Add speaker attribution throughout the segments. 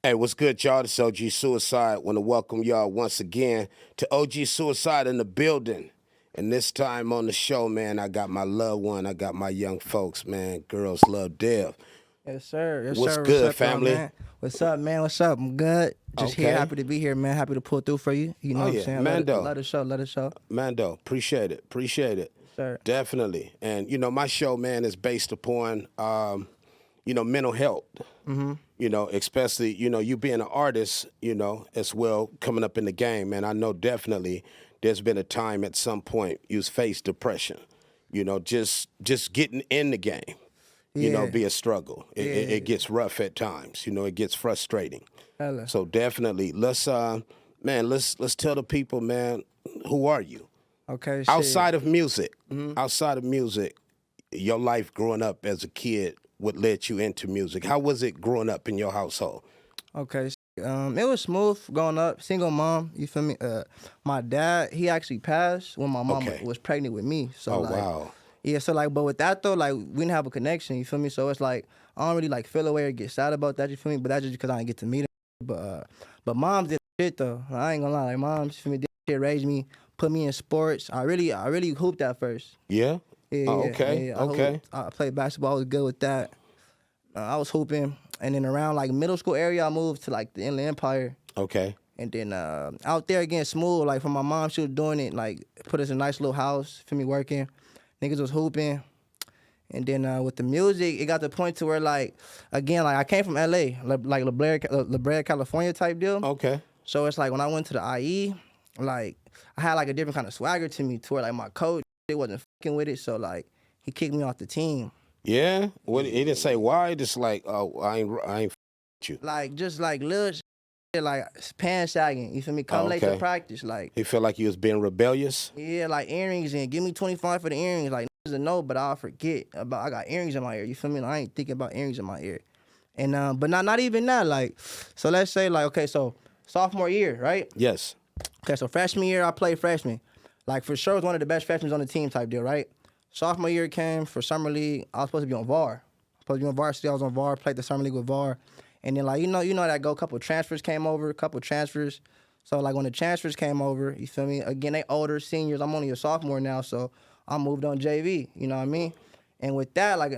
Speaker 1: Hey, what's good, y'all? This is OG Suicide. Want to welcome y'all once again to OG Suicide in the building. And this time on the show, man, I got my loved one. I got my young folks, man. GirlzLuhDev.
Speaker 2: Yes, sir. Yes,
Speaker 1: What's
Speaker 2: sir. What's
Speaker 1: good,
Speaker 2: up, y'all,
Speaker 1: family?
Speaker 2: man? What's up, man? What's up? I'm good. Just here,
Speaker 1: Okay.
Speaker 2: happy to be here, man. Happy to pull through for you. You know
Speaker 1: Oh,
Speaker 2: what I'm
Speaker 1: yeah.
Speaker 2: saying?
Speaker 1: Mando.
Speaker 2: Let it show. Let it show.
Speaker 1: Mando, appreciate it. Appreciate it.
Speaker 2: Yes, sir.
Speaker 1: Definitely. And, my show, man, is based upon, mental health.
Speaker 2: Mm-hmm.
Speaker 1: Especially, you being an artist, as well, coming up in the game. And I know definitely there's been a time at some point you faced depression, just getting in the game,
Speaker 2: Yeah.
Speaker 1: be a struggle. It,
Speaker 2: Yeah.
Speaker 1: it, it gets rough at times, it gets frustrating.
Speaker 2: Hella.
Speaker 1: So definitely let's tell the people, man, who are you?
Speaker 2: Okay, shit.
Speaker 1: Outside of music,
Speaker 2: Mm-hmm.
Speaker 1: your life growing up as a kid, what led you into music? How was it growing up in your household?
Speaker 2: Okay. It was smooth growing up. Single mom. You feel me? My dad, he actually passed when my mom
Speaker 1: Okay.
Speaker 2: was pregnant with me. So
Speaker 1: Oh,
Speaker 2: like,
Speaker 1: wow.
Speaker 2: yeah. So like, but with that though, like we didn't have a connection. You feel me? So it's like I don't really like feel away or get sad about that. You feel me? But that's just because I didn't get to meet him. But moms did shit though. I ain't gonna lie. Like moms, you feel me? Did shit, raised me, put me in sports. I really hooped at first.
Speaker 1: Yeah?
Speaker 2: Yeah,
Speaker 1: Oh,
Speaker 2: yeah,
Speaker 1: okay,
Speaker 2: yeah.
Speaker 1: okay.
Speaker 2: I played basketball. I was good with that. I was hooping, and then around like middle school area, I moved to like the Inland Empire,
Speaker 1: Okay.
Speaker 2: and then out there again, smooth. Like for my mom, she was doing it. Like put us in a nice little house for me working. Niggas was hooping, and then with the music, it got to the point to where like again, like I came from LA, like La Brea, California type deal.
Speaker 1: Okay.
Speaker 2: So it's like when I went to the IE, like I had like a different kind of swagger to me, to where like my coach it wasn't fucking with it, so like he kicked me off the team.
Speaker 1: Yeah? What, he didn't say why, just like, oh, I ain't with you.
Speaker 2: Like just like little shit, like pants sagging. You feel me? Come late to
Speaker 1: Okay.
Speaker 2: practice, like
Speaker 1: He felt like he was being rebellious?
Speaker 2: yeah, like earrings and give me 25 for the earrings. Like niggas a no, but I'll forget about I got earrings in my ear. You feel me? Like, I ain't thinking about earrings in my ear. And but not even that. Like so, let's say like okay, so sophomore year, right?
Speaker 1: Yes.
Speaker 2: Okay, so freshman year I played freshman. Like for sure was one of the best freshmen on the team type deal, right? Sophomore year came for summer league. I was supposed to be on VAR. Supposed to be on varsity. I was on VAR. Played the summer league with VAR, and then like you know that go couple transfers came over, couple transfers. So like when the transfers came over, you feel me? Again, they older seniors. I'm only a sophomore now, so I moved on JV. You know what I mean? And with that, like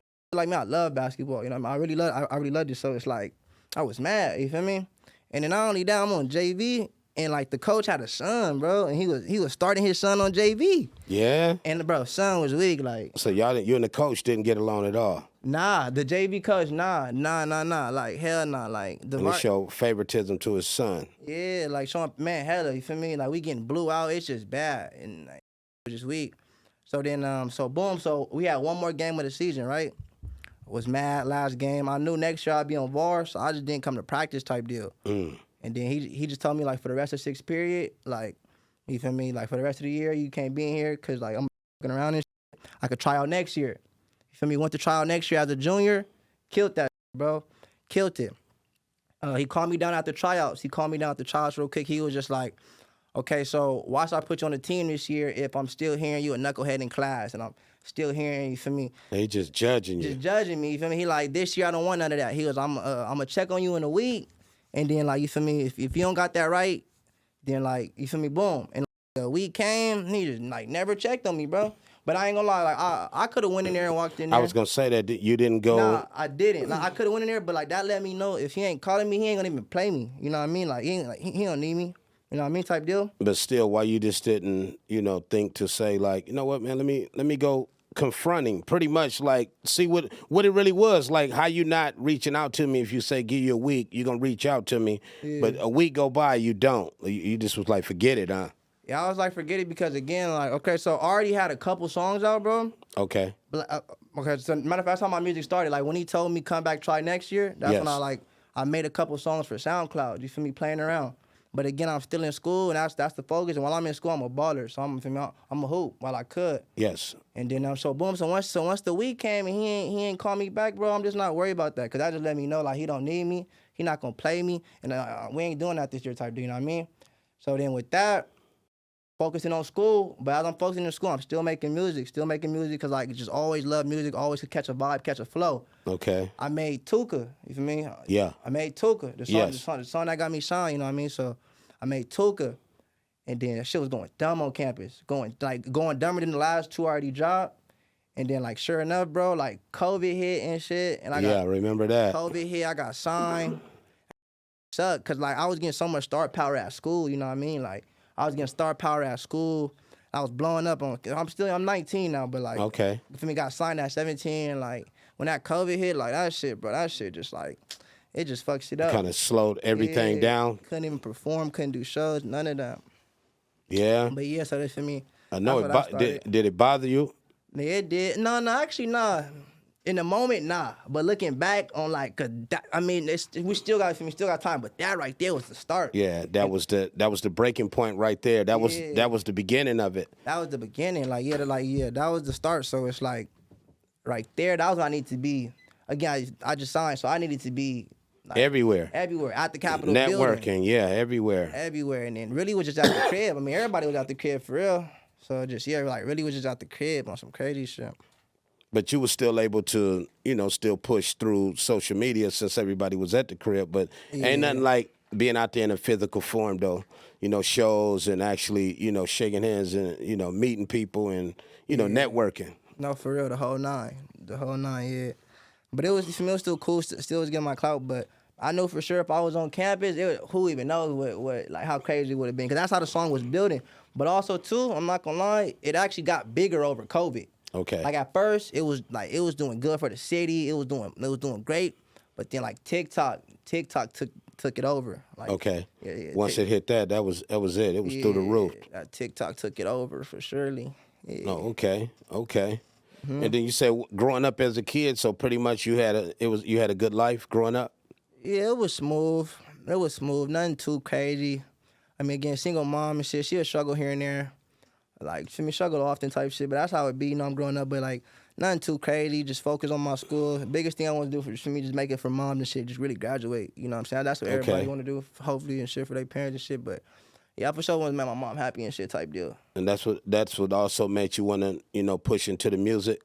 Speaker 2: me, I love basketball. You know what I mean? I really love it. So it's like I was mad. You feel me? And then not only that, I'm on JV. And like the coach had a son, bro, and he was starting his son on JV.
Speaker 1: Yeah?
Speaker 2: And bro, son was weak. Like,
Speaker 1: So you and the coach didn't get along at all?
Speaker 2: nah, the JV coach, nah. Like, hell nah. Like the
Speaker 1: And it showed favoritism to his son.
Speaker 2: yeah, like showing man, hella, you feel me? Like we getting blew out. It's just bad, and like, it was just weak. So then, so boom, so we had one more game of the season, right? Was mad last game. I knew next year I'd be on VAR, so I just didn't come to practice type deal. And then he just told me like for the rest of sixth period, like you feel me, like for the rest of the year you can't be in here because like I'm fucking around and shit. I could try out next year. You feel me? Went to try out next year as a junior, killed that, bro, killed it. He called me down after tryouts. He called me down after tryouts real quick. He was just like, okay, so why should I put you on the team this year if I'm still hearing you a knucklehead in class and I'm still hearing you, feel me?
Speaker 1: They just judging you.
Speaker 2: Just judging me, you feel me? He like, this year I don't want none of that. He goes, I'm gonna check on you in a week, and then like, you feel me? If you don't got that right, then like, you feel me? Boom. And like, the week came, he just like never checked on me, bro. But I ain't gonna lie, like I could have went in there and walked in there.
Speaker 1: I was going to say that you didn't go.
Speaker 2: Nah, I didn't. Like, I could have went in there, but like that let me know if he ain't calling me, he ain't gonna even play me. You know what I mean? Like he don't need me. You know what I mean? Type deal.
Speaker 1: But still, why you just didn't, think to say like, you know what, man, let me go confronting, pretty much like see what it really was like. How you not reaching out to me? If you say give you a week, you're gonna reach out to me, but a week go by, you don't. You just was like, forget it, huh?
Speaker 2: Yeah, I was like, forget it because again, like, okay, so I already had a couple songs out, bro.
Speaker 1: Okay.
Speaker 2: But, okay, so matter of fact, that's how my music started. Like when he told me come back, try next year. That's
Speaker 1: Yes.
Speaker 2: when I made a couple songs for SoundCloud. You feel me? Playing around. But again, I'm still in school, and that's the focus. And while I'm in school, I'm a baller, so I'm a hoop while I could.
Speaker 1: Yes.
Speaker 2: And then so boom, so once the week came and he ain't call me back, bro, I'm just not worried about that, cause that just let me know like he don't need me, he not gonna play me, and we ain't doing that this year type deal, you know what I mean? So then with that, focusing on school. But as I'm focusing on school, I'm still making music because like just always love music, always could catch a vibe, catch a flow.
Speaker 1: Okay.
Speaker 2: I made Tuka, you feel me?
Speaker 1: Yeah.
Speaker 2: I made Tuka, the song,
Speaker 1: Yes.
Speaker 2: the song that got me signed, you know what I mean? So I made Tuka, and then that shit was going dumb on campus, going dumber than the last two already dropped. And then like sure enough, bro, like COVID hit and shit, and I
Speaker 1: Yeah, remember that.
Speaker 2: COVID hit, I got signed. Sucked, cause like I was getting so much star power at school, you know what I mean? Like I was getting star power at school. I was blowing up on. I'm 19 now, but like,
Speaker 1: Okay.
Speaker 2: you feel me? Got signed at 17. Like when that COVID hit, like that shit, bro, that shit just like, it just fucks shit up.
Speaker 1: Kind of slowed everything down.
Speaker 2: Couldn't even perform, couldn't do shows, none of that.
Speaker 1: Yeah.
Speaker 2: But yeah, so that's for me.
Speaker 1: I know did it bother you?
Speaker 2: Yeah, it did. No, actually, nah. In the moment, nah. But looking back on like, we still got time. But that right there was the start.
Speaker 1: Yeah, that was the breaking point right there. That was the beginning of it.
Speaker 2: That was the beginning. That was the start. So it's like, right there, that was what I need to be. Again, I just signed, so I needed to be like,
Speaker 1: everywhere
Speaker 2: at the Capitol
Speaker 1: networking.
Speaker 2: building.
Speaker 1: Yeah, everywhere.
Speaker 2: And then really was just at the crib. I mean, everybody was out the crib for real. So just really was just out the crib on some crazy shit.
Speaker 1: But you were still able to, still push through social media since everybody was at the crib. But ain't nothing like being out there in a physical form, though. Shows and actually, shaking hands and, meeting people and, networking.
Speaker 2: No, for real, the whole nine, yeah. But it was still cool, still was getting my clout. But I know for sure if I was on campus, who even knows what how crazy it would have been. Because that's how the song was building. But also, too, I'm not going to lie, it actually got bigger over COVID.
Speaker 1: Okay.
Speaker 2: Like at first, it was doing good for the city. It was doing great. But then like TikTok took it over. Like,
Speaker 1: okay.
Speaker 2: Yeah.
Speaker 1: Once it hit that was it. It was through the roof.
Speaker 2: TikTok took it over for surely. Yeah.
Speaker 1: Oh, okay. Mm-hmm. And then you said growing up as a kid, so pretty much you had a good life growing up.
Speaker 2: Yeah, it was smooth. Nothing too crazy. I mean, again, single mom and shit. She'll struggle here and there. Like, struggle often type shit, but that's how it be, I'm growing up, but like, nothing too crazy, just focus on my school. The biggest thing I want to do for me, just make it for mom and shit, just really graduate, you know what I'm saying? That's what everybody want to do, hopefully, and shit for their parents and shit, but yeah, I for sure want to make my mom happy and shit type deal.
Speaker 1: And that's what also made you want to, push into the music?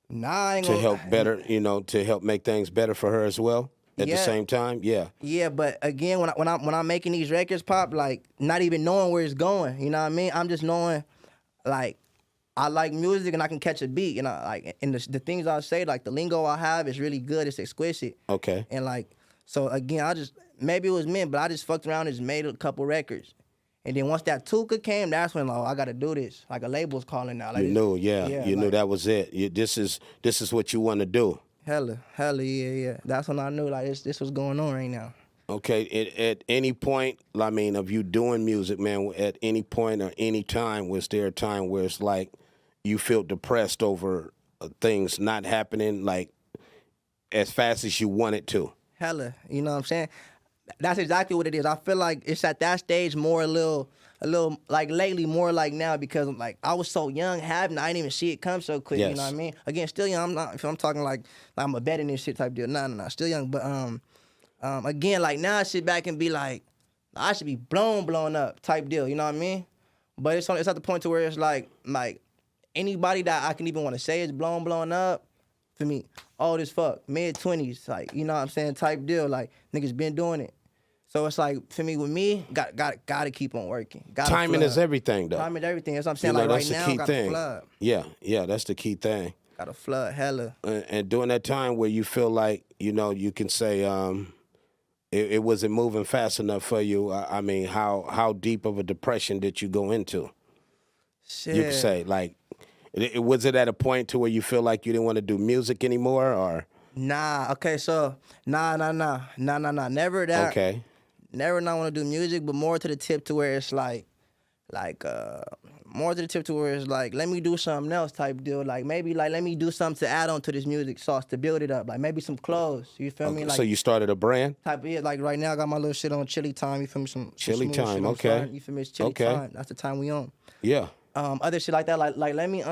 Speaker 2: Nah, I ain't
Speaker 1: to help better, to help make things better for her as well? At the same time, yeah.
Speaker 2: Yeah, but again, when I'm making these records pop, like, not even knowing where it's going, you know what I mean? I'm just knowing, like, I like music and I can catch a beat, and the things I say, like the lingo I have is really good, it's exquisite.
Speaker 1: Okay.
Speaker 2: And like, so again, maybe it was meant, but I just fucked around and just made a couple records. And then once that Tuka came, that's when I gotta do this. Like a label's calling now. Like,
Speaker 1: you knew, you knew that was it. This is what you want to do.
Speaker 2: Hella, yeah. That's when I knew like this was going on right now.
Speaker 1: Okay, at any point, I mean, of you doing music, man, at any point or any time, was there a time where it's like you feel depressed over things not happening like as fast as you wanted to?
Speaker 2: Hella, you know what I'm saying? That's exactly what it is. I feel like it's at that stage more a little like lately, more like now, because like I was so young, I didn't even see it come so quick. Yes. You know what I mean? Again, still young. I'm talking like I'm a betting this shit type deal. Nah, still young. But again, like now I sit back and be like, I should be blown up type deal. You know what I mean? But it's at the point to where it's like anybody that I can even want to say is blown up, for me, old as fuck, mid-20s, like, you know what I'm saying, type deal. Like, niggas been doing it. So it's like, for me, with me, gotta keep on working.
Speaker 1: Timing is everything, though.
Speaker 2: Timing is everything. That's what I'm saying. Like, right now, gotta flood.
Speaker 1: Yeah, that's the key thing.
Speaker 2: Gotta flood, hella.
Speaker 1: And during that time where you feel like, you can say it wasn't moving fast enough for you, I mean, how deep of a depression did you go into?
Speaker 2: Shit.
Speaker 1: You could say, like, was it at a point to where you feel like you didn't want to do music anymore, or?
Speaker 2: Nah, okay, so, nah, never that.
Speaker 1: Okay.
Speaker 2: Never not want to do music, but more to the tip to where it's like, more to the tip to where it's like, let me do something else type deal. Like, maybe, like, let me do something to add on to this music sauce to build it up. Like, maybe some clothes, you feel me? Like,
Speaker 1: so you started a brand?
Speaker 2: Type of, yeah, like, right now I got my little shit on Chili Time, you feel me? Some
Speaker 1: Chili
Speaker 2: smooth
Speaker 1: Time,
Speaker 2: shit
Speaker 1: okay.
Speaker 2: You feel me? It's Chili Time. That's the time we on.
Speaker 1: Yeah.
Speaker 2: Other shit like that, like let me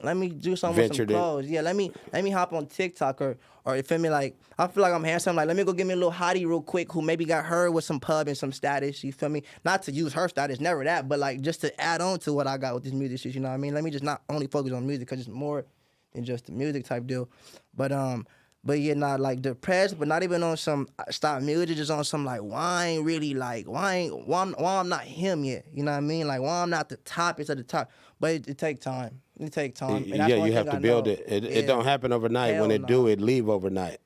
Speaker 2: let me do something with some
Speaker 1: Ventured in.
Speaker 2: clothes. Yeah, let me hop on TikTok or you feel me? Like I feel like I'm handsome. Like let me go get me a little hottie real quick who maybe got her with some pub and some status. You feel me? Not to use her status, never that, but like just to add on to what I got with this music shit. You know what I mean? Let me just not only focus on music because it's more than just the music type deal. But yeah, not like depressed, but not even on some stop music, just on some like why ain't really like why I'm not him yet. You know what I mean? Like why I'm not the top, it's at the top. But it take time. It take time. And that's
Speaker 1: Yeah,
Speaker 2: one
Speaker 1: you
Speaker 2: thing
Speaker 1: have to
Speaker 2: I
Speaker 1: build
Speaker 2: know.
Speaker 1: it. It
Speaker 2: Yeah.
Speaker 1: don't happen overnight.
Speaker 2: Hell
Speaker 1: When it
Speaker 2: no.
Speaker 1: do, it leave overnight.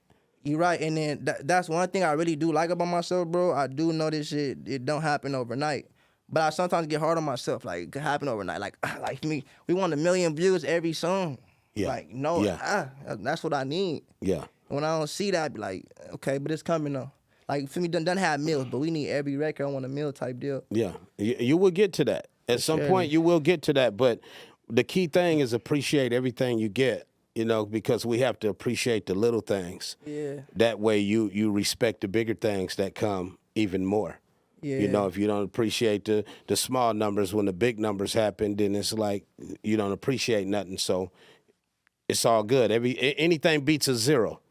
Speaker 2: You're right, and then that's one thing I really do like about myself, bro. I do know this shit. It don't happen overnight, but I sometimes get hard on myself. Like it could happen overnight. Like me, we want 1 million views every song.
Speaker 1: Yeah.
Speaker 2: Like no,
Speaker 1: Yeah.
Speaker 2: that's what I need.
Speaker 1: Yeah.
Speaker 2: When I don't see that, I be like, okay, but it's coming though. Like for me, done have meals, but we need every record. I want a meal type deal.
Speaker 1: Yeah. You will get to that. At some
Speaker 2: Surely.
Speaker 1: point, you will get to that. But the key thing is appreciate everything you get. You know, because we have to appreciate the little things.
Speaker 2: Yeah.
Speaker 1: That way, you respect the bigger things that come even more.
Speaker 2: Yeah.
Speaker 1: You know, if you don't appreciate the small numbers when the big numbers happen, then it's like you don't appreciate nothing. So it's all good. Anything beats a zero.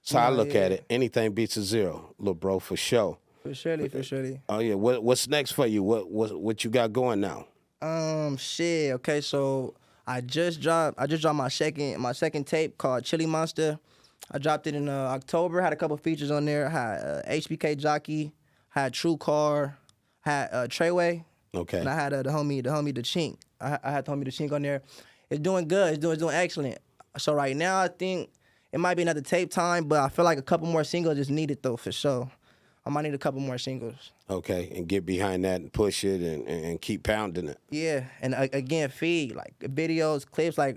Speaker 1: So I look at it. Anything beats a zero, little bro, for sure.
Speaker 2: For surely.
Speaker 1: Oh yeah. What's next for you? What you got going now?
Speaker 2: Shit. Okay, so I just dropped my second tape called Chili Monster. I dropped it in October. Had a couple features on there. Had HBK Jockey, had True Car, had Treyway.
Speaker 1: Okay.
Speaker 2: And I had the homie the Chink. I had the homie the Chink on there. It's doing good. It's doing excellent. So right now I think it might be another tape time, but I feel like a couple more singles is needed though for sure. I might need a couple more singles.
Speaker 1: Okay, and get behind that and push it and keep pounding it.
Speaker 2: Yeah, and again, feed like videos, clips. Like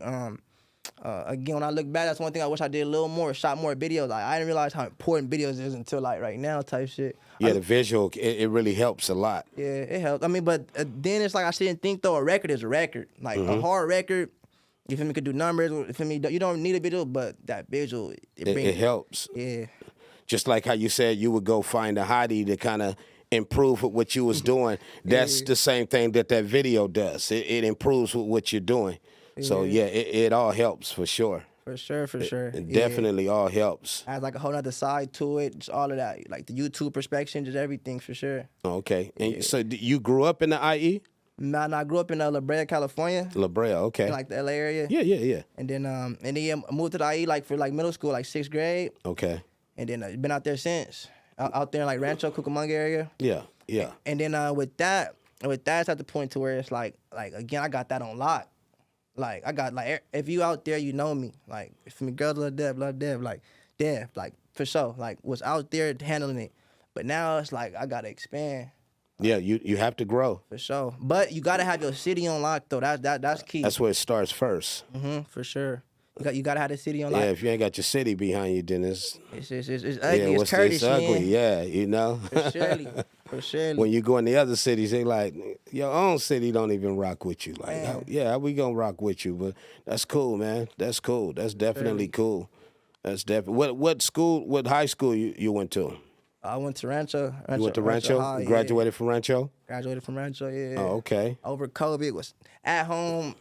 Speaker 2: again, when I look back, that's one thing I wish I did a little more, shot more videos. Like I didn't realize how important videos is until like right now type shit.
Speaker 1: Yeah, the visual it really helps a lot.
Speaker 2: Yeah, it helps. I mean, but then it's like I shouldn't think though. A record is a record. Like a hard record, you feel me? Could do numbers. You feel me? You don't need a visual, but that visual
Speaker 1: It helps.
Speaker 2: Yeah.
Speaker 1: Just like how you said you would go find a hottie to kind of improve with what you was doing. That's the same thing that video does. It improves with what you're doing. So yeah, it all helps for sure.
Speaker 2: For sure.
Speaker 1: It definitely all helps.
Speaker 2: Has like a whole other side to it, just all of that, like the YouTube perspective, just everything for sure.
Speaker 1: Okay, and so you grew up in the IE?
Speaker 2: Nah, I grew up in La Brea, California.
Speaker 1: La Brea, okay.
Speaker 2: In like the LA area.
Speaker 1: Yeah.
Speaker 2: And then I moved to the IE like for like middle school, like 6th grade.
Speaker 1: Okay.
Speaker 2: And then been out there since. Out there in like Rancho Cucamonga area.
Speaker 1: Yeah.
Speaker 2: And then with that, it's at the point to where it's like again, I got that on lock. Like I got like if you out there, you know me. Like for me, GirlzLuhDev, love Dev, like Dev, like for sure. Like was out there handling it. But now it's like I gotta expand.
Speaker 1: Yeah, you have to grow.
Speaker 2: For sure. But you gotta have your city on lock though. That's key.
Speaker 1: That's where it starts first.
Speaker 2: For sure. You gotta have the city on lock.
Speaker 1: Yeah, if you ain't got your city behind you, then it's
Speaker 2: ugly.
Speaker 1: yeah,
Speaker 2: It's Kurdish,
Speaker 1: it's ugly.
Speaker 2: man.
Speaker 1: Yeah, you know.
Speaker 2: For surely.
Speaker 1: When you go in the other cities, they like your own city don't even rock with you. Like, yeah, we gonna rock with you, but that's cool, man. That's cool. That's definitely cool. That's definitely what high school you went to?
Speaker 2: I went to Rancho.
Speaker 1: You went to Rancho?
Speaker 2: High,
Speaker 1: Graduated from Rancho?
Speaker 2: Graduated from Rancho, yeah.
Speaker 1: Oh, okay.
Speaker 2: Over COVID, was at home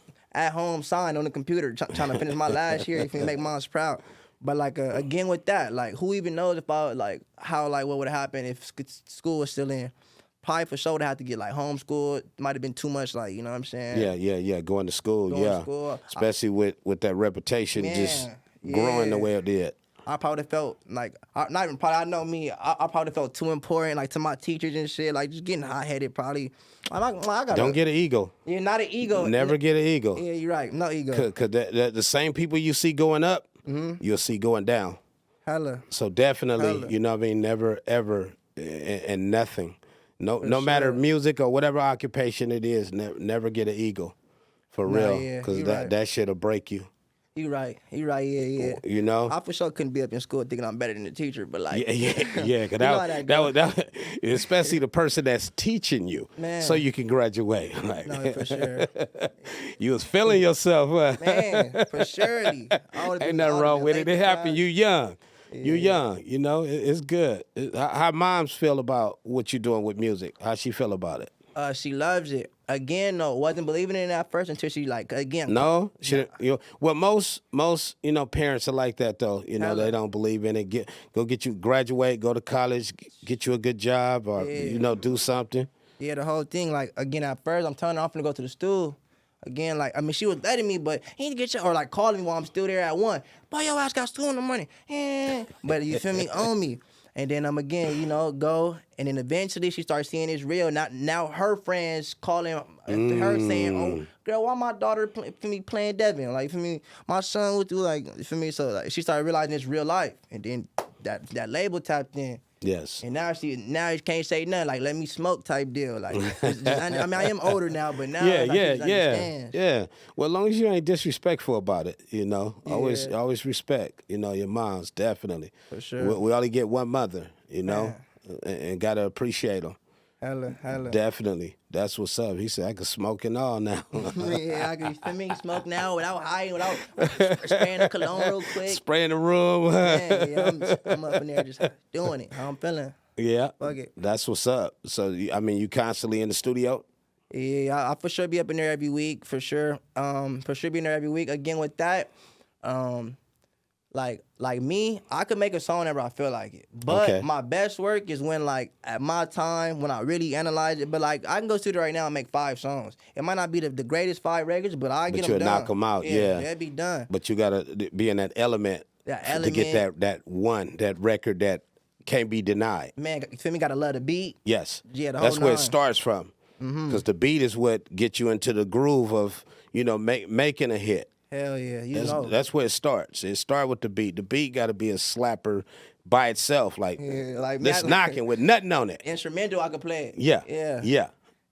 Speaker 2: signed on the computer, trying to finish my last year, if you make moms proud. But like again with that, like who even knows about like how like what would happen if school was still in? Probably for sure they had to get like homeschooled. Might have been too much, like you know what I'm saying?
Speaker 1: Yeah. Going to school,
Speaker 2: Going to school.
Speaker 1: Especially with that reputation just growing the way it did.
Speaker 2: I probably felt like not even probably. I know me. I probably felt too important, like to my teachers and shit. Like just getting hot headed. Probably. I got.
Speaker 1: Don't get an ego.
Speaker 2: You're not an ego.
Speaker 1: Never get an ego.
Speaker 2: Yeah, you're right. No ego.
Speaker 1: Cause the same people you see going up, you'll see going down.
Speaker 2: Hella.
Speaker 1: So definitely, you know what I mean. Never ever and nothing. No matter music or whatever occupation it is, never get an ego, for real. Cause that shit'll break you.
Speaker 2: You right, yeah.
Speaker 1: You know,
Speaker 2: I for sure couldn't be up in school thinking I'm better than the teacher, but like,
Speaker 1: yeah. Cause that especially the person that's teaching you,
Speaker 2: man.
Speaker 1: So you can graduate. Like,
Speaker 2: no, for sure.
Speaker 1: You was feeling yourself,
Speaker 2: man, for surely.
Speaker 1: Ain't nothing wrong with it. It happened. You young. Yeah. You young. You know, it's good. How moms feel about what you're doing with music? How she feel about it?
Speaker 2: She loves it. Again, no, wasn't believing in it at first until she like again.
Speaker 1: No, well, most parents are like that though. They don't believe in it. Graduate, go to college, get you a good job, or do something.
Speaker 2: Yeah, the whole thing. Like again, at first I'm telling her I'm finna go to the stool. Again, like she was letting me, but he need to get you or like calling me while I'm still there at 1. Boy, your ass got stool in the morning. But you feel me, on me. And then again, go, and then eventually she starts seeing it's real. Now her friends calling her saying, "Oh, girl, why my daughter playing Devin? Like for me, my son would do like for me." So like she started realizing it's real life, and then that label tapped in.
Speaker 1: Yes.
Speaker 2: And now she can't say nothing, like let me smoke type deal. Like I mean I am older now, but now she understands.
Speaker 1: Yeah. Well, as long as you ain't disrespectful about it, always respect. Your moms definitely.
Speaker 2: For sure.
Speaker 1: We only get one mother, and gotta appreciate them.
Speaker 2: Hella.
Speaker 1: Definitely. That's what's up. He said I can smoke and all now.
Speaker 2: Yeah, I can smoke now without hiding, without spraying the cologne real quick.
Speaker 1: Spraying the room.
Speaker 2: Yeah, I'm up in there just doing it. How I'm feeling.
Speaker 1: Yeah.
Speaker 2: Fuck it.
Speaker 1: That's what's up. So, you constantly in the studio?
Speaker 2: Yeah, I for sure be up in there every week, for sure. For sure be in there every week. Again, with that, like me, I could make a song whenever I feel like it. But my best work is when like at my time when I really analyze it. But like I can go studio right now and make 5 songs. It might not be the greatest 5 records, but I get them done.
Speaker 1: Knock them out, yeah.
Speaker 2: That'd be done.
Speaker 1: But you gotta be in that element to get that record that can't be denied.
Speaker 2: Man, you feel me? Gotta love the beat.
Speaker 1: Yes.
Speaker 2: Yeah, the
Speaker 1: that's
Speaker 2: whole
Speaker 1: where
Speaker 2: nine.
Speaker 1: It starts from. Because the beat is what gets you into the groove of making a hit.
Speaker 2: Hell yeah,
Speaker 1: that's where it starts. It starts with the beat. The beat got to be a slapper by itself, like let's knocking with nothing on it.
Speaker 2: Instrumental, I could play it.
Speaker 1: Yeah.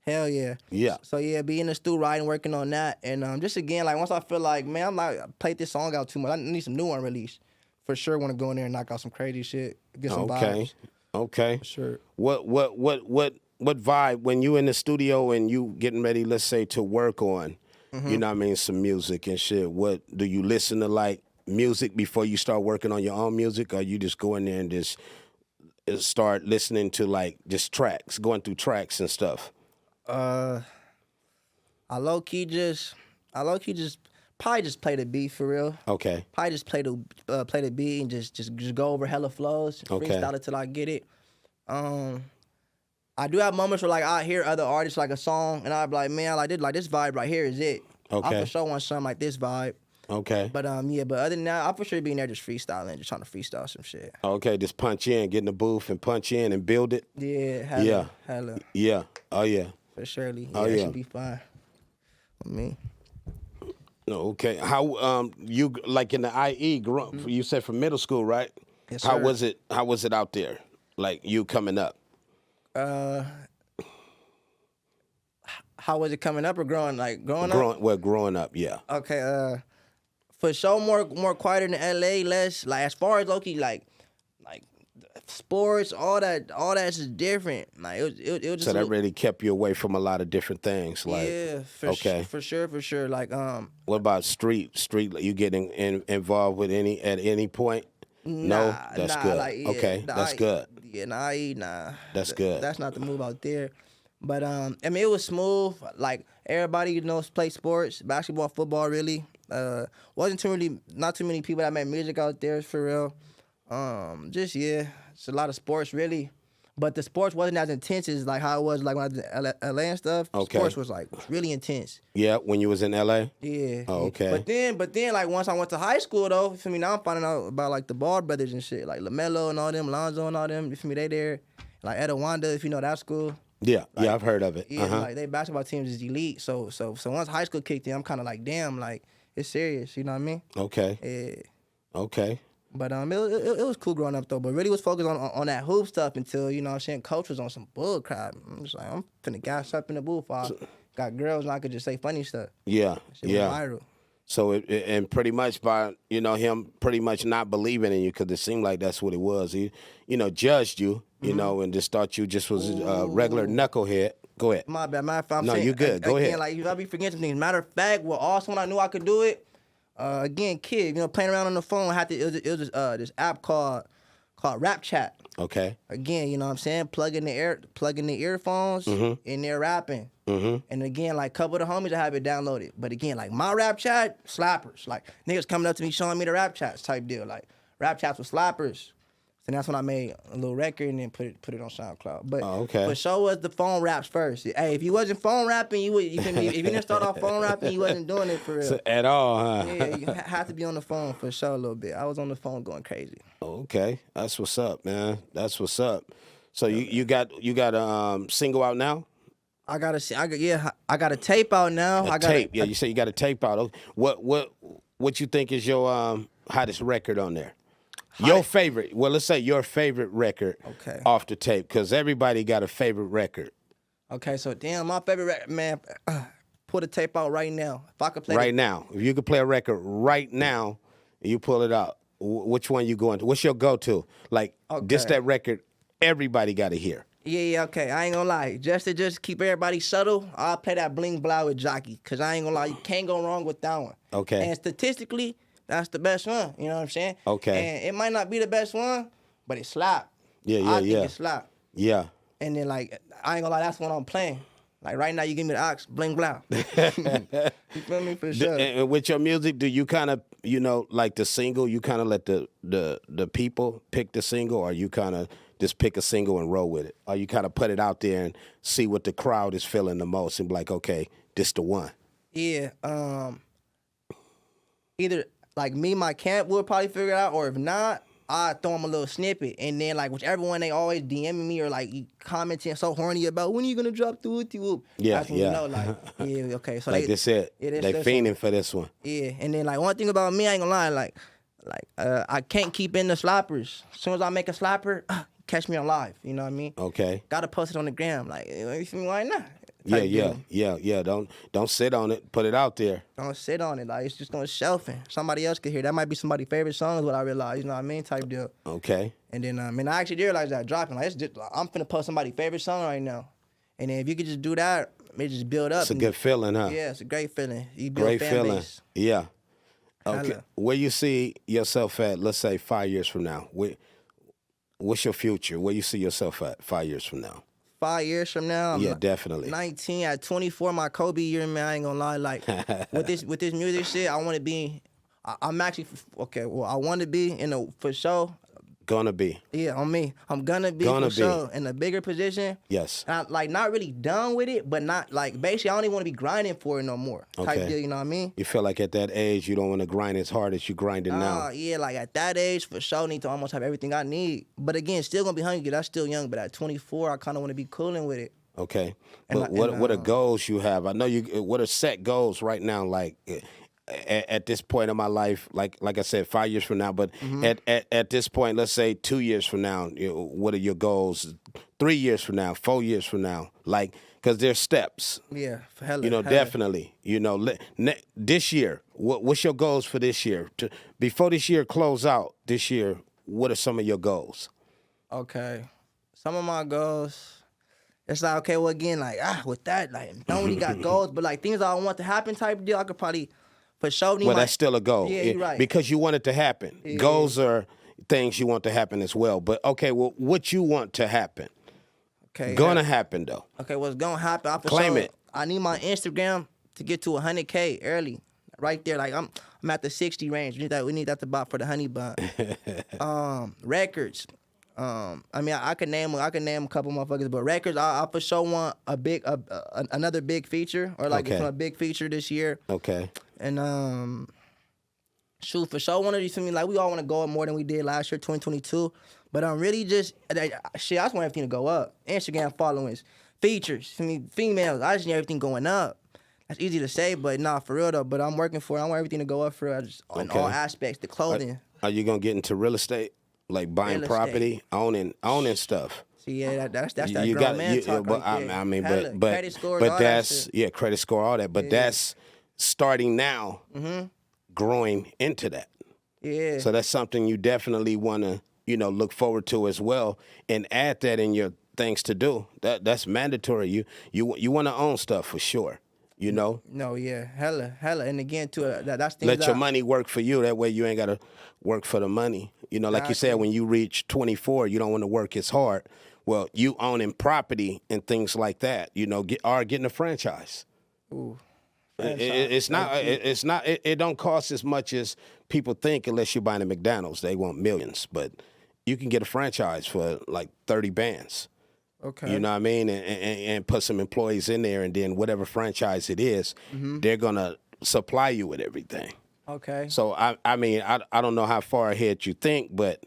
Speaker 2: Hell yeah.
Speaker 1: Yeah.
Speaker 2: So yeah, be in the studio writing, working on that, and just again, like once I feel like, man, I played this song out too much. I need some new unreleased. For sure, want to go in there and knock out some crazy shit, get some vibes.
Speaker 1: Okay.
Speaker 2: For sure.
Speaker 1: What vibe when you in the studio and you getting ready, let's say, to work on? Some music and shit. What do you listen to, like music before you start working on your own music, or you just go in there and just start listening to like just tracks, going through tracks and stuff?
Speaker 2: I low key just probably just play the beat for real.
Speaker 1: Okay.
Speaker 2: Probably just play the beat and just go over hella flows, freestyle it till I get it. I do have moments where like I hear other artists like a song and I'll be like, man, like this vibe right here is it.
Speaker 1: Okay.
Speaker 2: I for sure want something like this vibe.
Speaker 1: Okay.
Speaker 2: But but other than that, I for sure be in there just freestyling, just trying to freestyle some shit.
Speaker 1: Okay, just punch in, get in the booth and punch in and build it.
Speaker 2: Yeah, hella.
Speaker 1: Yeah. Oh yeah.
Speaker 2: For surely.
Speaker 1: Yeah,
Speaker 2: that should be fine. I mean.
Speaker 1: Okay. How you like in the IE grew up, you said from middle school, right?
Speaker 2: Yes, sir.
Speaker 1: How was it out there? Like you coming up?
Speaker 2: How was it coming up or growing up?
Speaker 1: Growing up, yeah.
Speaker 2: Okay, for sure more quieter than LA, less like as far as low-key like sports, all that's just different. Like it was just
Speaker 1: so that really kept you away from a lot of different things. Like
Speaker 2: yeah, for sure. Like
Speaker 1: what about street? You getting involved with at any point? No, that's good.
Speaker 2: Like, yeah,
Speaker 1: okay, that's good.
Speaker 2: Yeah, nah.
Speaker 1: That's good.
Speaker 2: That's not the move out there. But I mean, it was smooth. Like everybody play sports, basketball, football. Really, not too many people that made music out there for real. It's a lot of sports really. But the sports wasn't as intense as like how it was like when I was in LA and stuff.
Speaker 1: Okay.
Speaker 2: Sports was like really intense.
Speaker 1: Yeah, when you was in LA?
Speaker 2: Yeah.
Speaker 1: Oh, okay.
Speaker 2: But then like once I went to high school though, you feel me, now I'm finding out about like the Ball brothers and shit, like LaMelo and all them, Lonzo and all them, you feel me, they there. Like Etowanda, if you know that school.
Speaker 1: Yeah,
Speaker 2: like,
Speaker 1: I've heard of it.
Speaker 2: Yeah, like they basketball teams is elite. So once high school kicked in, I'm kinda like, damn, like it's serious, you know what I mean?
Speaker 1: Okay.
Speaker 2: Yeah.
Speaker 1: Okay.
Speaker 2: But it was cool growing up though. But really was focused on that hoop stuff until, you know what I'm saying, coach was on some bull crap. I'm just like, I'm finna gas up in the booth. I got girls and I could just say funny stuff.
Speaker 1: Yeah.
Speaker 2: Shit went viral.
Speaker 1: So and pretty much by him pretty much not believing in you, because it seemed like that's what it was. He judged you, and just thought you just was a regular knucklehead. Go ahead.
Speaker 2: My bad. Matter of fact,
Speaker 1: no, you good. Go ahead.
Speaker 2: Like I be forgetting some things. Matter of fact, also when I knew I could do it. Again, kid, playing around on the phone. It was this app called Rap Chat.
Speaker 1: Okay.
Speaker 2: Again, you know what I'm saying? Plug in the earphones, and they're rapping. And again, like, couple of the homies I have it downloaded. But again, like, my rap chat, slappers. Like, niggas coming up to me showing me the rap chats type deal. Like, rap chats with slappers. And that's when I made a little record and then put it on SoundCloud. But for sure was the phone raps first. Hey, if you wasn't phone rapping, you can be, if you didn't start off phone rapping, you wasn't doing it for real.
Speaker 1: So, at all, huh?
Speaker 2: Yeah, you have to be on the phone for sure a little bit. I was on the phone going crazy.
Speaker 1: Okay, that's what's up, man. That's what's up. So you got a single out now?
Speaker 2: I got a tape out now.
Speaker 1: Tape. Yeah, you say you got a tape out. Okay. What you think is your hottest record on there? Your favorite. Well, let's say your favorite record off the tape, because everybody got a favorite record.
Speaker 2: Okay, so damn, my favorite record, man. Pull the tape out right now. If I could play
Speaker 1: right now, if you could play a record right now, and you pull it out, which one you going to? What's your go-to? Like, this that record everybody got to hear.
Speaker 2: Yeah, okay. I ain't gonna lie. Just to keep everybody subtle, I'll play that Bling Blah with Jockey, because I ain't gonna lie, you can't go wrong with that one.
Speaker 1: Okay.
Speaker 2: And statistically, that's the best one. You know what I'm saying?
Speaker 1: Okay.
Speaker 2: And it might not be the best one, but it slap. I think it slap.
Speaker 1: Yeah.
Speaker 2: And then, like, I ain't gonna lie, that's what I'm playing. Like, right now, you give me the ox, Bling Blah. You feel me? For sure.
Speaker 1: And with your music, do you kind of, like the single, you kind of let the people pick the single, or you kind of just pick a single and roll with it? Or you kind of put it out there and see what the crowd is feeling the most and be like, okay, this the one?
Speaker 2: Yeah. Either, like, my camp would probably figure it out, or if not, I throw them a little snippet, and then, like, whichever one they always DMing me or, like, commenting so horny about, when are you gonna drop the whoopty whoop?
Speaker 1: Yeah,
Speaker 2: that's when you know, like, yeah, okay. So
Speaker 1: like this it.
Speaker 2: Yeah,
Speaker 1: they fiending for this one.
Speaker 2: Yeah, and then, like, one thing about me, I ain't gonna lie, like I can't keep in the slappers. As soon as I make a slapper, catch me on live. You know what I mean?
Speaker 1: Okay.
Speaker 2: Gotta post it on the gram. Like, you feel me? Why not?
Speaker 1: Yeah. Don't sit on it. Put it out there.
Speaker 2: Don't sit on it. Like, it's just on shelving. Somebody else could hear. That might be somebody's favorite song, is what I realized. You know what I mean? Type deal.
Speaker 1: Okay.
Speaker 2: And then, I actually did realize that dropping. Like, I'm finna post somebody's favorite song right now. And then if you could just do that, it just build up.
Speaker 1: It's a good feeling, huh?
Speaker 2: Yeah, it's a great feeling. You build
Speaker 1: great
Speaker 2: fan
Speaker 1: feeling.
Speaker 2: Base.
Speaker 1: Yeah. Okay. Where you see yourself at, let's say 5 years from now? What's your future? Where you see yourself at 5 years from now?
Speaker 2: 5 years from now,
Speaker 1: yeah, definitely.
Speaker 2: 19 at 24, my Kobe year, man. I ain't gonna lie. Like, with this music shit, I want to be. I'm actually okay. Well, I want to be for sure.
Speaker 1: Gonna be.
Speaker 2: Yeah, on me. I'm gonna be for sure in a bigger position.
Speaker 1: Yes.
Speaker 2: And like, not really done with it, but not like, basically, I don't even want to be grinding for it no more. Type deal, you know what I mean?
Speaker 1: You feel like at that age you don't want to grind as hard as you grinding now.
Speaker 2: Yeah, like at that age, for sure, need to almost have everything I need. But again, still gonna be hungry. That's still young. But at 24, I kind of want to be cooling with it.
Speaker 1: Okay. But what are goals you have? I know what are set goals right now? Like, at this point in my life, like I said, 5 years from now, but at this point, let's say 2 years from now, what are your goals? 3 years from now, 4 years from now, like, because there's steps.
Speaker 2: Yeah, for hella.
Speaker 1: Definitely. This year, what's your goals for this year? Before this year close out, this year, what are some of your goals?
Speaker 2: Okay, some of my goals. It's like, okay, well, again, like, with that, like, don't really got goals, but like things I want to happen type deal, I could probably. For sure,
Speaker 1: that's still a goal.
Speaker 2: Yeah, you're right.
Speaker 1: Because you want it to happen. Yeah. Goals are things you want to happen as well. But okay, well, what you want to happen? Okay, gonna happen though.
Speaker 2: Okay, what's gonna happen?
Speaker 1: Claim it.
Speaker 2: I need my Instagram to get to 100K early, right there. Like I'm at the 60 range. We need that to buy for the honey bun. Records. I mean, I can name a couple motherfuckers, but records, I for sure want another big feature, or like a big feature this year.
Speaker 1: Okay.
Speaker 2: And shoot, for sure, one of these, to me, like, we all want to go up more than we did last year, 2022. But I'm really just I just want everything to go up. Instagram followings, features, females. I just need everything going up. That's easy to say, but nah, for real though. But I'm working for it. I want everything to go up for it, in all aspects. The clothing.
Speaker 1: Are you gonna get into real estate, like buying property, owning stuff?
Speaker 2: See, yeah, that's that grown man talk.
Speaker 1: But
Speaker 2: right there.
Speaker 1: I mean,
Speaker 2: but credit scores,
Speaker 1: but
Speaker 2: all
Speaker 1: that's
Speaker 2: that
Speaker 1: credit score, all that. But that's starting now, growing into that.
Speaker 2: Yeah.
Speaker 1: So that's something you definitely want to, look forward to as well, and add that in your things to do. That's mandatory. You want to own stuff for sure. No,
Speaker 2: yeah, hella, and again too. That's things
Speaker 1: let your money work for you. That way you ain't gotta work for the money. You know, like you said,
Speaker 2: Exactly.
Speaker 1: when you reach 24, you don't want to work as hard. Well, you owning property and things like that, you know, getting a franchise.
Speaker 2: Ooh.
Speaker 1: It's not. It's not. It don't cost as much as people think unless you're buying a McDonald's. They want millions, but you can get a franchise for like 30 bands.
Speaker 2: Okay.
Speaker 1: You know what I mean? And put some employees in there, and then whatever franchise it is, they're gonna supply you with everything.
Speaker 2: Okay.
Speaker 1: So I mean, I don't know how far ahead you think, but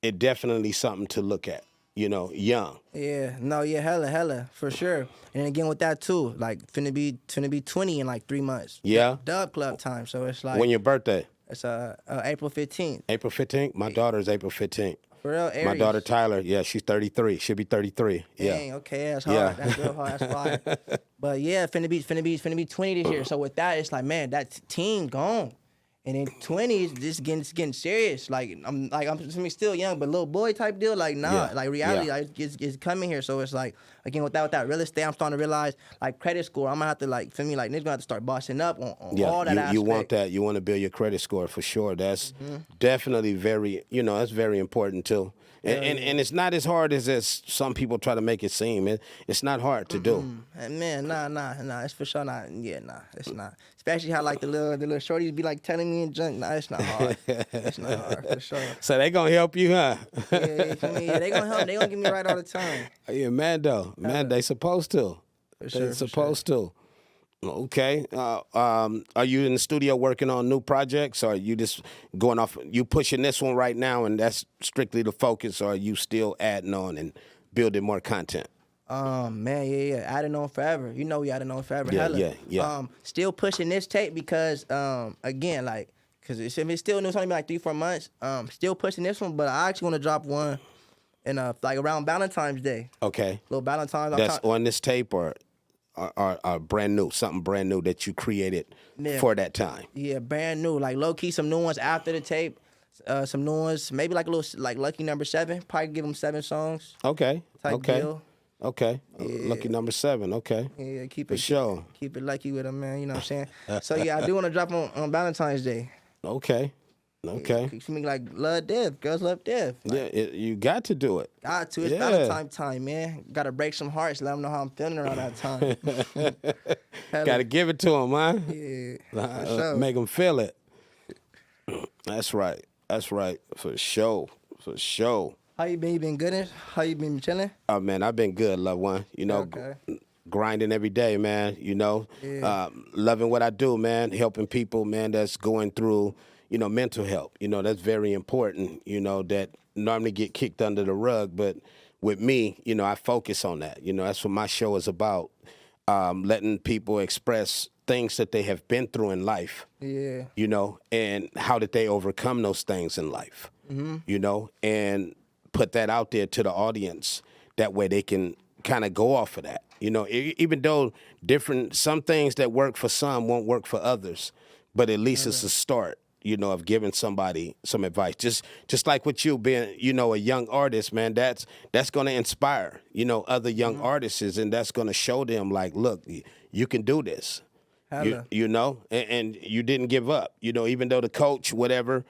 Speaker 1: it definitely something to look at. You know, young.
Speaker 2: Yeah, no, yeah, hella, for sure. And again with that too, like finna be 20 in like 3 months.
Speaker 1: Yeah.
Speaker 2: Dub club time, so it's like
Speaker 1: When your birthday?
Speaker 2: it's April 15th.
Speaker 1: April 15th? My daughter's April 15th.
Speaker 2: For real, Aries.
Speaker 1: My daughter Tyler, yeah, she's 33. She'll be 33.
Speaker 2: Dang,
Speaker 1: Yeah.
Speaker 2: okay, that's hard.
Speaker 1: Yeah.
Speaker 2: That's real hard. That's fire. But yeah, finna be 20 this year. So with that, it's like, man, that team gone. And in 20s, this getting serious. Like I'm still young, but little boy type deal. Like nah,
Speaker 1: Yeah.
Speaker 2: like reality,
Speaker 1: Yeah.
Speaker 2: like it's coming here. So it's like again with that real estate, I'm starting to realize like credit score. I'm gonna have to like feel me like niggas gonna have to start bossing up on all that.
Speaker 1: You want
Speaker 2: aspect.
Speaker 1: that. You want to build your credit score for sure. That's definitely very, that's very important too. And it's not as hard as some people try to make it seem. It's not hard to do.
Speaker 2: And man, nah, it's for sure not. Yeah, nah, it's not. Especially how like the little shorties be like telling me and junk. Nah, it's not hard. It's not hard for sure.
Speaker 1: So they gonna help you, huh?
Speaker 2: Yeah, you feel me? Yeah, they gonna help. They gonna get me right all the time.
Speaker 1: Yeah, man, though. Man, they supposed to.
Speaker 2: For sure,
Speaker 1: They
Speaker 2: for
Speaker 1: supposed to. Okay. Are you in the studio working on new projects, or are you just going off? You pushing this one right now, and that's strictly the focus, or are you still adding on and building more content?
Speaker 2: Man, yeah, adding on forever. You know we adding on forever.
Speaker 1: Yeah,
Speaker 2: hella.
Speaker 1: yeah.
Speaker 2: Still pushing this tape because, again, like, cause if it's still new, it's only been like 3-4 months. Still pushing this one, but I actually want to drop one in like around Valentine's Day.
Speaker 1: Okay.
Speaker 2: Little Valentine's.
Speaker 1: That's on this tape, or brand new, something brand new that you created for that time.
Speaker 2: Yeah, brand new. Like low key, some new ones after the tape. Some new ones, maybe like a little like Lucky Number 7. Probably give them 7 songs.
Speaker 1: Okay.
Speaker 2: Type
Speaker 1: okay.
Speaker 2: deal.
Speaker 1: Okay. Lucky number 7. Okay.
Speaker 2: Yeah, keep
Speaker 1: For
Speaker 2: it
Speaker 1: sure.
Speaker 2: Keep it lucky with them, man. You know what I'm saying? So yeah, I do want to drop on Valentine's Day.
Speaker 1: Okay. Okay.
Speaker 2: You feel me like GirlzLuhDev, GirlzLuhDev.
Speaker 1: Yeah, you got to do it.
Speaker 2: Got to. It's
Speaker 1: Yeah.
Speaker 2: Valentine time, man. Got to break some hearts. Let them know how I'm feeling around that time.
Speaker 1: Got to give it to them, huh?
Speaker 2: Yeah, for sure.
Speaker 1: Make them feel it. That's right. That's right. For sure. For sure.
Speaker 2: How you been? You been good? How you been chilling?
Speaker 1: Oh, man, I've been good, loved one. You know,
Speaker 2: Okay.
Speaker 1: grinding every day, man. You know,
Speaker 2: Yeah.
Speaker 1: loving what I do, man. Helping people, man, that's going through, mental health. That's very important, that normally get kicked under the rug. But with me, I focus on that. That's what my show is about, letting people express things that they have been through in life.
Speaker 2: Yeah.
Speaker 1: And how did they overcome those things in life, and put that out there to the audience. That way they can kind of go off of that. Even though some things that work for some won't work for others, but at least it's a start, of giving somebody some advice. Just like with you being, a young artist, man, that's going to inspire, other young artists, and that's going to show them like, look, you can do this. And you didn't give up, even though the coach, whatever,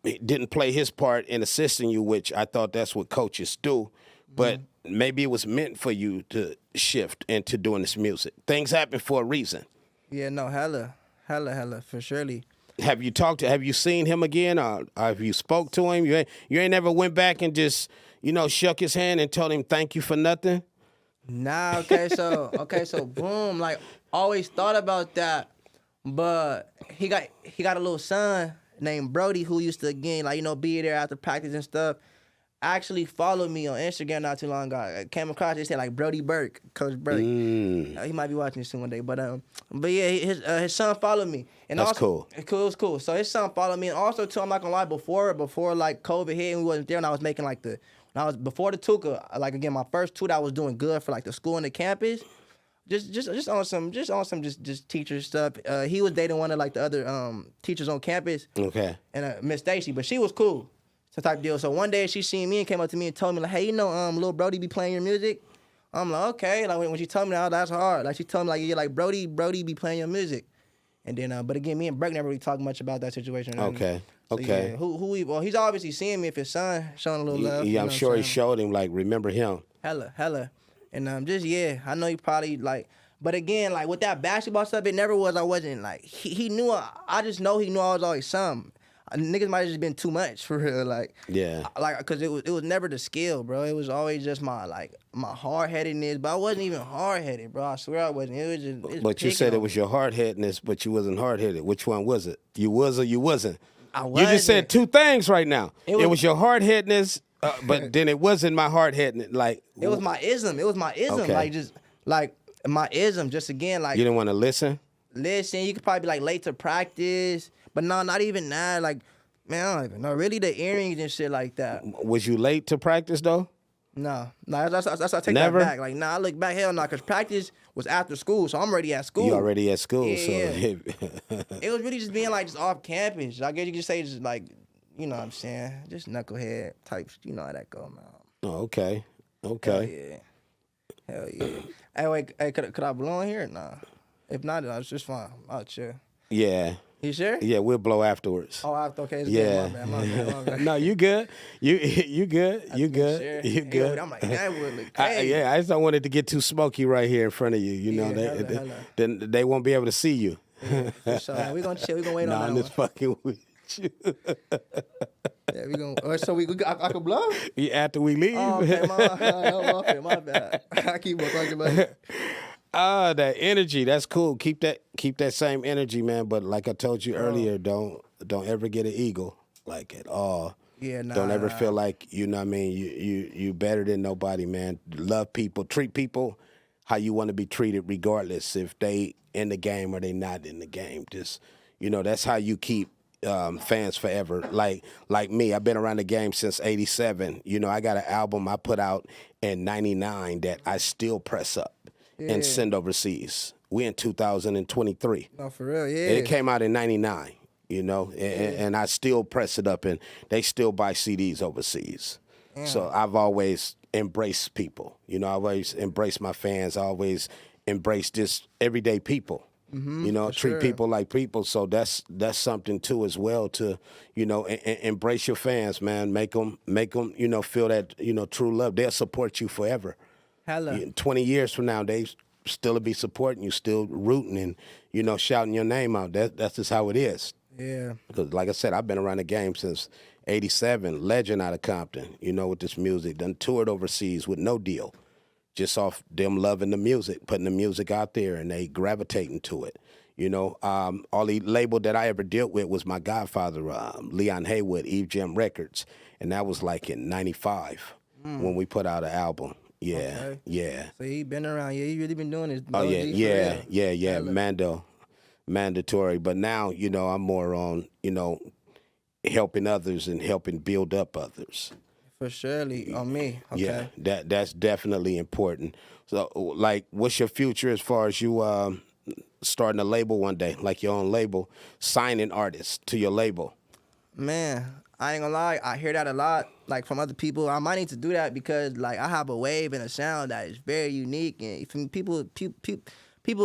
Speaker 1: didn't play his part in assisting you, which I thought that's what coaches do. But maybe it was meant for you to shift into doing this music. Things happen for a reason.
Speaker 2: Yeah, no, hella, for surely.
Speaker 1: Have you seen him again, or have you spoke to him? You ain't never went back and just, shook his hand and told him thank you for nothing?
Speaker 2: Nah, okay, so boom, like always thought about that, but he got a little son named Brody who used to again be there after practice and stuff. Actually followed me on Instagram not too long ago. I came across it said like Brody Burke, Coach Burke. He might be watching this soon one day, but yeah, his son followed me, and
Speaker 1: that's
Speaker 2: also,
Speaker 1: cool.
Speaker 2: It was cool. So his son followed me, and also too, I'm not gonna lie, before like COVID hit and we wasn't there, and I was making like before the Tuka, like again my first tour that I was doing good for like the school and the campus. Just on some teacher stuff. He was dating one of like the other teachers on campus.
Speaker 1: Okay.
Speaker 2: And Miss Stacy, but she was cool. Some type of deal. So one day she seen me and came up to me and told me like, hey, little Brody be playing your music. I'm like, okay. Like when she told me that, that's hard. Like she told me like, yeah, like Brody be playing your music. And then, but again, me and Burke never really talked much about that situation.
Speaker 1: Okay.
Speaker 2: So,
Speaker 1: Okay.
Speaker 2: Yeah, well, he's obviously seeing me if his son showing a little love.
Speaker 1: Yeah, I'm sure he showed him, like, remember him.
Speaker 2: Hella. And just, yeah, I know he probably, like, but again, like, with that basketball stuff, it never was, I wasn't, like, he knew, I just know he knew I was always something. Niggas might have just been too much, for real, like.
Speaker 1: Yeah.
Speaker 2: Like, because it was never the skill, bro. It was always just my hard-headedness, but I wasn't even hard-headed, bro. I swear I wasn't. It was just,
Speaker 1: But you said it was your hard-headedness, but you wasn't hard-headed. Which one was it? You was or you wasn't?
Speaker 2: I
Speaker 1: You just said two things right now. It was your hard-headedness, but then it wasn't my hard-headedness. Like,
Speaker 2: it was my ism. It was my ism.
Speaker 1: Okay.
Speaker 2: Like, just, like, my ism, just again, like.
Speaker 1: You didn't want to listen?
Speaker 2: Listen, you could probably be, like, late to practice, but no, not even that. Like, man, I don't even know. Really, the earrings and shit like that.
Speaker 1: Was you late to practice, though?
Speaker 2: No, that's I take
Speaker 1: Never?
Speaker 2: that back. Like, nah, I look back, hell no, because practice was after school, so I'm already at school.
Speaker 1: You already at school,
Speaker 2: Yeah.
Speaker 1: so.
Speaker 2: It was really just being, like, just off campus. I guess you could say just, like, you know what I'm saying? Just knucklehead types. You know how that go, man.
Speaker 1: Oh, okay. Okay.
Speaker 2: Hell yeah. Hey, wait, hey, could I blow in here? Nah. If not, it's just fine. I'll chill.
Speaker 1: Yeah.
Speaker 2: You sure?
Speaker 1: Yeah, we'll blow afterwards.
Speaker 2: Oh, okay. It's
Speaker 1: Yeah.
Speaker 2: good. My bad.
Speaker 1: No, you good. You good. You good.
Speaker 2: Sure.
Speaker 1: You good.
Speaker 2: I'm like, that would look crazy.
Speaker 1: Yeah, I just don't want it to get too smoky right here in front of you. You know,
Speaker 2: hella.
Speaker 1: then they won't be able to see you.
Speaker 2: For sure. We're going to chill. We're going to wait
Speaker 1: Nah,
Speaker 2: on
Speaker 1: I'm
Speaker 2: that
Speaker 1: just fucking with you.
Speaker 2: Yeah, we're going to. So I can blow?
Speaker 1: Yeah, after we leave.
Speaker 2: Oh, okay. My bad. I keep on talking about it.
Speaker 1: That energy, that's cool. Keep that same energy, man. But like I told you earlier, don't ever get an ego, like, at all.
Speaker 2: Yeah, nah.
Speaker 1: Don't ever feel like, you know what I mean, you better than nobody, man. Love people, treat people how you want to be treated, regardless if they in the game or they not in the game. Just, you know, that's how you keep fans forever. Like me, I've been around the game since '87. You know, I got an album I put out in '99 that I still press up and send overseas. We in 2023.
Speaker 2: No, for real, yeah.
Speaker 1: And it came out in '99, you know, and I still press it up, and they still buy CDs overseas. Yeah. So I've always embraced people. You know, I've always embraced my fans. I always embraced just everyday people. You know, treat people like people. So that's something too as well, to, you know, embrace your fans, man. Make them, you know, feel that, you know, true love. They'll support you forever.
Speaker 2: Hella.
Speaker 1: 20 years from now, they still be supporting you, still rooting and, you know, shouting your name out. That's just how it is.
Speaker 2: Yeah.
Speaker 1: Because like I said, I've been around the game since '87. Legend out of Compton, you know, with this music. Done toured overseas with no deal. Just off them loving the music, putting the music out there, and they gravitating to it. You know, all the label that I ever dealt with was my godfather, Leon Haywood, Eve Jam Records. And that was like in '95 when we put out an album. Yeah,
Speaker 2: Okay.
Speaker 1: yeah.
Speaker 2: So he been around. Yeah, he really been doing this.
Speaker 1: Oh,
Speaker 2: OG
Speaker 1: yeah,
Speaker 2: for
Speaker 1: yeah.
Speaker 2: real.
Speaker 1: Mandatory. But now, you know, I'm more on, you know, helping others and helping build up others.
Speaker 2: For surely on me. Okay.
Speaker 1: Yeah, that's definitely important. So, like, what's your future as far as you starting a label one day, like your own label, signing artists to your label?
Speaker 2: Man, I ain't gonna lie. I hear that a lot, like, from other people. I might need to do that because, like, I have a wave and a sound that is very unique, and from people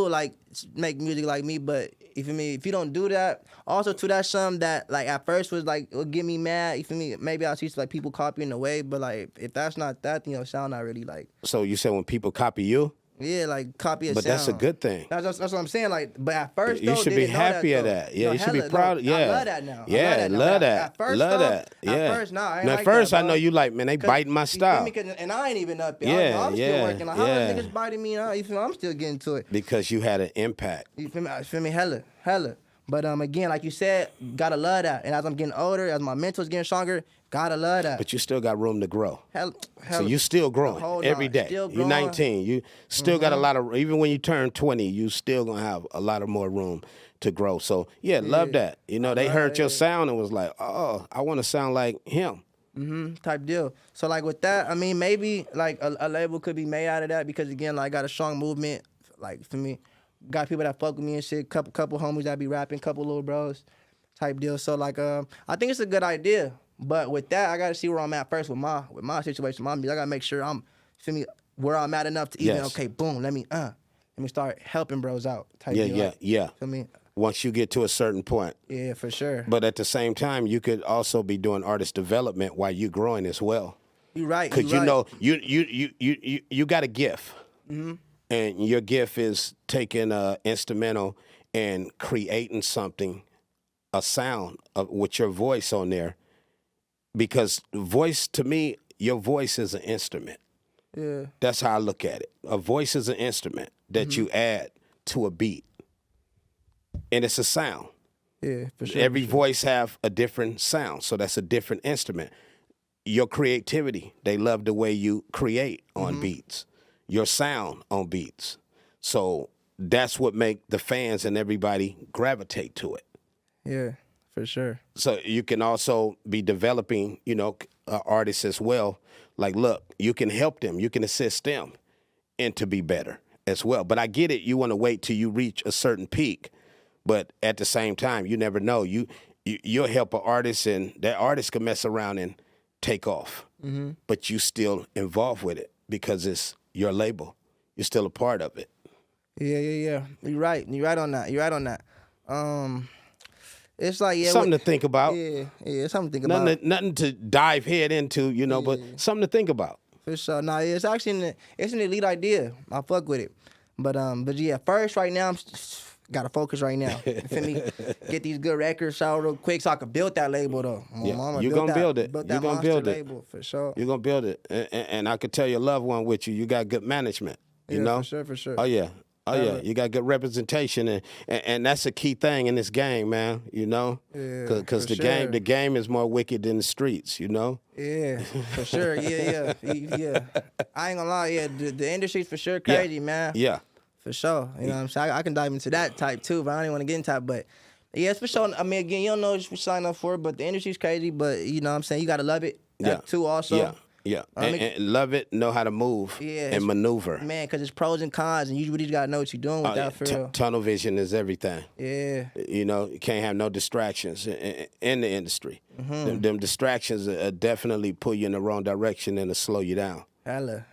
Speaker 2: like make music like me, but if you don't do that, also too, that's something that, like, at first was like, it'll get me mad. You feel me? Maybe I see, like, people copying the way, but, like, if that's not that, then your sound not really, like.
Speaker 1: So you said when people copy you?
Speaker 2: Yeah, like, copy a
Speaker 1: but
Speaker 2: sound.
Speaker 1: That's a good thing.
Speaker 2: That's what I'm saying. Like, but at first,
Speaker 1: you
Speaker 2: though,
Speaker 1: should
Speaker 2: they
Speaker 1: be
Speaker 2: didn't know
Speaker 1: happy
Speaker 2: that,
Speaker 1: of
Speaker 2: though.
Speaker 1: that. Yeah,
Speaker 2: No,
Speaker 1: you should be
Speaker 2: hella,
Speaker 1: proud.
Speaker 2: no,
Speaker 1: Yeah,
Speaker 2: I love that now.
Speaker 1: Yeah, love that.
Speaker 2: At first,
Speaker 1: love
Speaker 2: though,
Speaker 1: that. Yeah.
Speaker 2: At first, nah, I ain't
Speaker 1: Now,
Speaker 2: like
Speaker 1: at first,
Speaker 2: that,
Speaker 1: I know you like, man, they biting my
Speaker 2: You
Speaker 1: style.
Speaker 2: feel me? And I ain't even up there.
Speaker 1: Yeah,
Speaker 2: I'm
Speaker 1: yeah,
Speaker 2: still working. Like, how
Speaker 1: yeah.
Speaker 2: niggas biting me? You feel me? I'm still getting to it.
Speaker 1: Because you had an impact.
Speaker 2: You feel me? Hella. But again, like you said, gotta love that. And as I'm getting older, as my mental's getting stronger, gotta love that.
Speaker 1: But you still got room to grow.
Speaker 2: Hell,
Speaker 1: So you still growing every day.
Speaker 2: Still
Speaker 1: You're
Speaker 2: growing.
Speaker 1: 19. You still got a lot of, even when you turn 20, you still gonna have a lot of more room to grow. So yeah, love that. You know, they heard your sound and was like, oh, I want to sound like him.
Speaker 2: Type deal. So like with that, I mean, maybe like a label could be made out of that because again, like, I got a strong movement. Like, for me, got people that fuck with me and shit. Couple homies that be rapping, couple little bros, type deal. So like, I think it's a good idea. But with that, I gotta see where I'm at first with my situation, my music. I gotta make sure I'm, feel me, where I'm at enough to even, okay, boom, let me start helping bros out. Type deal.
Speaker 1: Yeah.
Speaker 2: Feel me?
Speaker 1: once you get to a certain point.
Speaker 2: Yeah, for sure.
Speaker 1: But at the same time, you could also be doing artist development while you're growing as well.
Speaker 2: You're right.
Speaker 1: Because
Speaker 2: you
Speaker 1: you
Speaker 2: right.
Speaker 1: know you got a gift, and your gift is taking a instrumental and creating something, a sound with your voice on there. Because voice, to me, your voice is an instrument.
Speaker 2: Yeah.
Speaker 1: That's how I look at it. A voice is an instrument that you add to a beat, and it's a sound.
Speaker 2: Yeah, for sure.
Speaker 1: Every voice have a different sound, so that's a different instrument. Your creativity, they love the way you create on beats, your sound on beats. So that's what make the fans and everybody gravitate to it.
Speaker 2: Yeah, for sure.
Speaker 1: So you can also be developing, artists as well. Like, look, you can help them, you can assist them, and to be better as well. But I get it. You want to wait till you reach a certain peak, but at the same time, you never know. You'll help an artist, and that artist can mess around and take off, but you still involved with it because it's your label. You're still a part of it.
Speaker 2: Yeah. You're right. You're right on that. It's like
Speaker 1: something to think about.
Speaker 2: Yeah, something to think about.
Speaker 1: Nothing to dive head into, but something to think about.
Speaker 2: For sure. Nah, it's actually it's an elite idea. I fuck with it. But yeah, first right now gotta focus right now. You feel me? Get these good records out real quick so I can build that label though.
Speaker 1: You're gonna build it.
Speaker 2: You're
Speaker 1: gonna build it.
Speaker 2: Label, for sure.
Speaker 1: You're gonna build it. And I could tell your loved one with you, you got good management. You know?
Speaker 2: For sure.
Speaker 1: Oh yeah. You got good representation, and that's a key thing in this game, man. Because the game is more wicked than the streets.
Speaker 2: Yeah, for sure. Yeah. I ain't gonna lie. Yeah, the industry's for sure crazy, man.
Speaker 1: Yeah,
Speaker 2: for sure. You know what I'm saying? I can dive into that type too, but I don't even want to get into that. But yeah, it's for sure. I mean, again, you don't know what you sign up for, but the industry's crazy. But you know what I'm saying? You gotta love it. Too. Also.
Speaker 1: Yeah, and love it, know how to move and maneuver.
Speaker 2: Man, because it's pros and cons, and you really got to know what you're doing with that, for real.
Speaker 1: Tunnel vision is everything.
Speaker 2: Yeah.
Speaker 1: You can't have no distractions in the industry. Them distractions definitely pull you in the wrong direction and slow you down.
Speaker 2: Hella.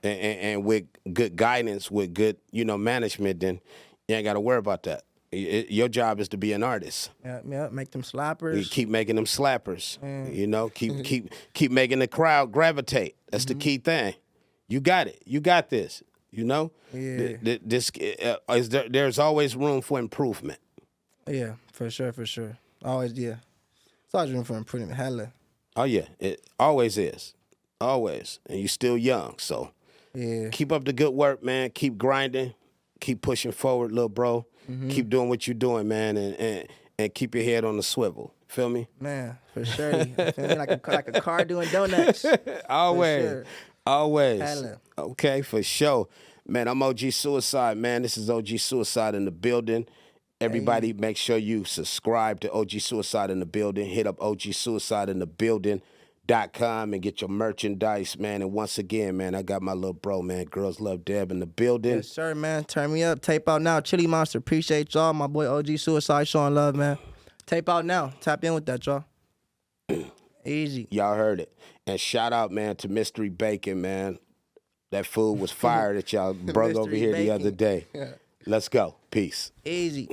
Speaker 1: And with good guidance, with good, management, then you ain't got to worry about that. Your job is to be an artist.
Speaker 2: Yeah, make them slappers.
Speaker 1: You keep making them slappers. Keep making the crowd gravitate. That's the key thing. You got it. You got this. Yeah. There's always room for improvement.
Speaker 2: Yeah, for sure. Always, yeah. It's always room for improvement. Hella.
Speaker 1: Oh yeah, it always is. Always, and you're still young, so keep up the good work, man. Keep grinding. Keep pushing forward, little bro. Keep doing what you're doing, man, and keep your head on the swivel. Feel me?
Speaker 2: Man, for sure. You feel me? Like a car doing donuts.
Speaker 1: Always.
Speaker 2: For sure.
Speaker 1: Always.
Speaker 2: Hella.
Speaker 1: Okay, for sure. Man, I'm OG Suicide, man. This is OG Suicide in the building. Everybody, make sure you subscribe to OG Suicide in the building. Hit up OG Suicide in the building.com and get your merchandise, man. And once again, man, I got my little bro, man, GirlzLuhDev in the building.
Speaker 2: Yes, sir, man. Turn me up. Tape out now. Chili Monster. Appreciate y'all. My boy OG Suicide showing love, man. Tape out now. Tap in with that, y'all. Easy.
Speaker 1: Y'all heard it. And shout out, man, to Mystery Bacon, man. That food was fire that y'all brought over here the other day. Let's go. Peace.
Speaker 2: Easy.